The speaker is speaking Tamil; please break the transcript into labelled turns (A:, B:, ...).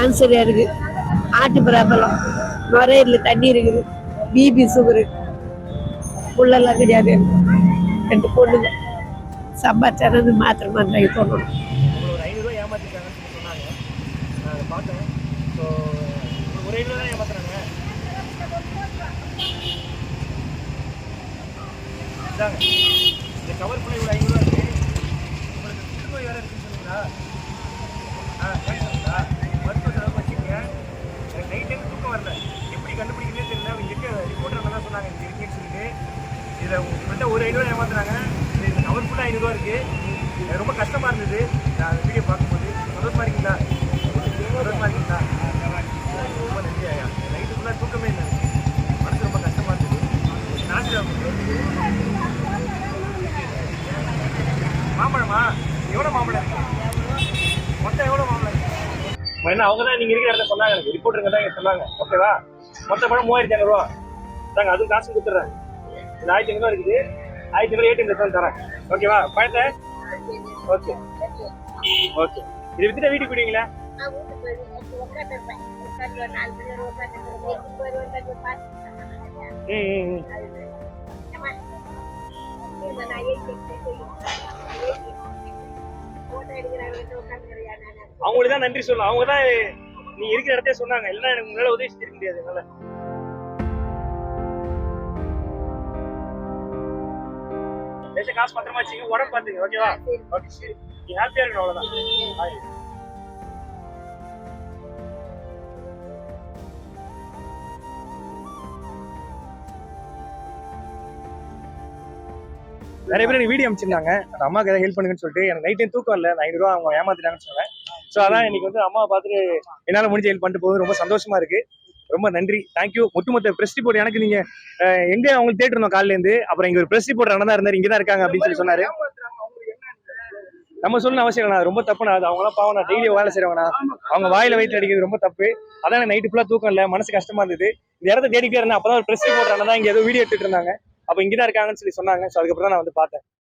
A: கேன்சர் இருக்கு, ஆட்டு பிரபலம், நுரையீரல் தண்ணி இருக்குது, பிபி சுகரு, புள்ளெல்லாம் கிடையாது. 2 பொண்ணுங்க சம்பாதிச்சானது மாத்திரை மருந்தை போடணும்.
B: ஒரு 500 ரூபாய் ஏமாத்திருக்காங்கன்னு சொல்லி சொன்னாங்க. நான் அதை பார்த்தேன். ஸோ ஒரு 500 தான் ஏமாத்துறாங்க. இதாங்க இந்த கவருக்குள்ள இவ்வளோ 500 ரூபா இருக்கு. உங்களுக்கு புற்றுநோய் வேறு இருக்குன்னு சொன்னீங்களா? கேட்குறீங்களா? மருத்துவ செலவு வச்சுக்கோங்க. எனக்கு நைட் டைம் தூக்கம் வரல, எப்படி கண்டுபிடிக்கிறதே தெரியல. அவங்க இருக்க ரிப்போர்ட்டர் தான் சொன்னாங்க இந்த இருக்குன்னு சொல்லிட்டு. இதில் உங்கள்கிட்ட ஒரு 500 ரூபா ஏமாத்துறாங்க. இந்த கவருக்குள்ள 500 ரூபா இருக்குது. எனக்கு ரொம்ப கஷ்டமாக இருந்தது நான் அந்த வீடியோ பார்க்கும்போது. சந்தோஷமாக இருக்கீங்களா? சந்தோஷமாக இருக்கீங்களா? ரொம்ப நன்றி ஐயா. நைட்டு ஃபுல்லாக தூக்கமே இல்லை, மனசு ரொம்ப கஷ்டமாக இருந்தது. மாம்பழமா? எவ்வளோ மாம்பழம் இருக்கு? மொத்தம் எவ்வளோ மாம்பழம் இருக்கு? என்ன அவங்க தான் நீங்கள் இருக்கிற இடத்த சொன்னாங்க, எனக்கு ரிப்போர்ட்டுங்க தான் இங்கே சொன்னாங்க. ஓகேவா? மொத்த பழம் 3500 ரூபா தாங்க. அதுவும் காசு கொடுத்துட்றேன். இது 1500 ரூபா இருக்குது. 1500 ஏடிஎம் தான் தரேன். ஓகேவா? பழத்தை ஓகே ஓகே. இதை வித்துட்டா வீட்டுக்கு போயிடுவீங்களா? அவங்களுக்கு தான் நன்றி சொல்லலாம். அவங்க தான் நீ இருக்கிற இடத்தையே சொன்னாங்க. இல்லைன்னா எனக்கு முன்னால உதவி செஞ்சிருக்க முடியாது என்னால. காசு பத்திரமா வச்சுங்க, உடம்பு பார்த்துங்க. ஓகேவா? ஓகே சரி. நீ ஹாப்பியா இருக்கணும், அவ்வளவுதான். பாய். நிறைய பேர் எனக்கு வீடியோ அமைச்சிருந்தாங்க, அந்த அம்மாவுக்கு ஏதாவது ஹெல்ப் பண்ணுங்கன்னு சொல்லிட்டு. எனக்கு நைட் டைம் தூக்கம் இல்லை, 500 ரூபா அவங்க ஏமாத்திட்டாங்கன்னு சொன்னேன். ஸோ அதான் இன்னைக்கு வந்து அம்மாவை பார்த்துட்டு என்னால் முடிஞ்ச ஹெல்ப் பண்ணிட்டு போகுது. ரொம்ப சந்தோஷமா இருக்கு. ரொம்ப நன்றி, தேங்க்யூ. ஒட்டுமொத்த பிரஸ் ரிப்போர்ட் எனக்கு நீங்க எங்க அவங்களுக்கு தேட்டணும் காலையிலேருந்து. அப்புறம் இங்க ஒரு பிரஸ் ரிப்போர்ட் அண்ணன் தான் இருந்தாரு, இங்கே தான் இருக்காங்க அப்படின்னு சொல்லி சொன்னாரு. நம்ம சொல்லணும் அவசியம் இல்லை, ரொம்ப தப்புனா. அது அவங்களாம் பாவம், நான் டெய்லி வேலை செய்யறவங்கண்ணா. அவங்க வாயில வயிற்று அடிக்கிறது ரொம்ப தப்பு. அதான் நைட்டு ஃபுல்லா தூக்கம் இல்லை, மனசு கஷ்டமா இருந்தது. இந்த இடத்த தேடிக்கிட்டே இருந்தேன். அப்பதான் ஒரு பிரஸ் ரிப்போர்ட் அண்ணன் தான் இங்க ஏதோ வீடியோ எடுத்துட்டு இருந்தாங்க. அப்போ இங்கதான் இருக்காங்கன்னு சொல்லி சொன்னாங்க. ஸோ அதுக்கப்புறம் தான் நான் வந்து பார்த்தேன்.